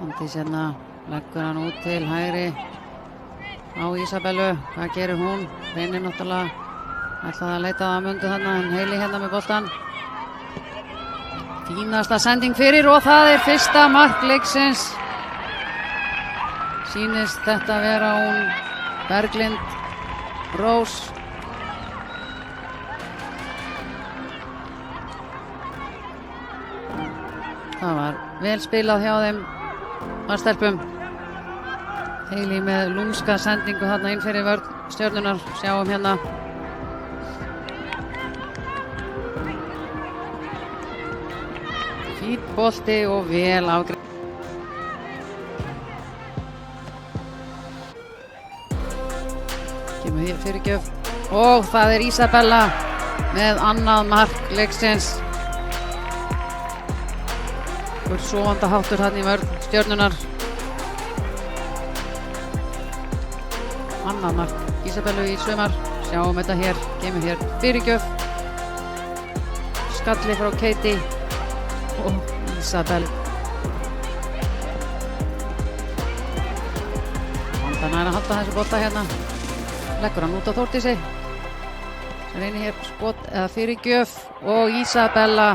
Svandís hérna leggur hann út til hægri á Ísabellu. Hvað gerir hún? Reynir náttúrulega ætlaði að leita að Mundu þarna en Heili hérna með boltan. Fínasta sending fyrir og það er fyrsta mark leiksins. Sýnist þetta vera hún Berglind Rós. Það var vel spilað hjá þeim stelpum. Heili með lúmska sendingu þarna inn fyrir vörn Stjörnunnar. Sjáum hérna. Fínn bolti og vel afgreitt. Kemur hér fyrirgjöf og það er Ísabella með annað mark leiksins. Sofanda háttur hann í vörn Stjörnunnar. Annað mark Ísabellu í sumar. Sjáum þetta hér, kemur hér fyrirgjöf. Skalli frá Keiti og Ísabell. Vandan er að halda þessu bolta hérna. Leggur hann út á Þórdísi. Reynir hér skot eða fyrirgjöf og Ísabella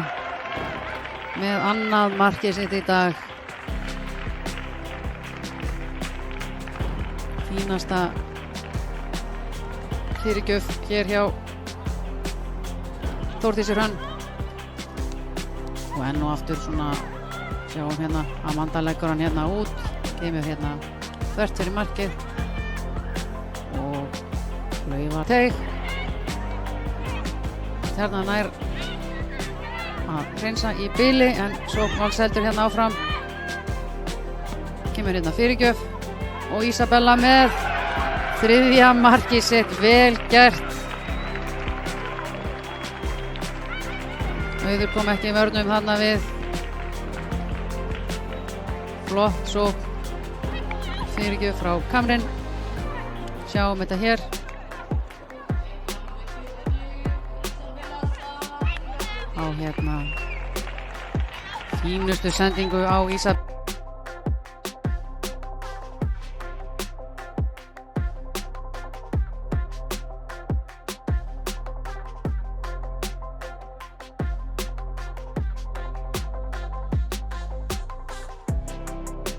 með annað markið sitt í dag. Fínasta fyrirgjöf hér hjá Þórdísi Hrönn. Og enn og aftur svona, sjáum hérna, Amanda leggur hann hérna út, kemur hérna þvert fyrir markið og Laufar teig. Þarna nær að hreinsa í bili en svo Valseldur hérna áfram. Kemur hérna fyrirgjöf og Ísabella með þriðja markið sitt. Vel gert. Auður kom ekki í vörnum þarna við. Flott svo fyrirgjöf frá Kamrin. Sjáum þetta hér. Á hérna fínustu sendingu á Ísabellu.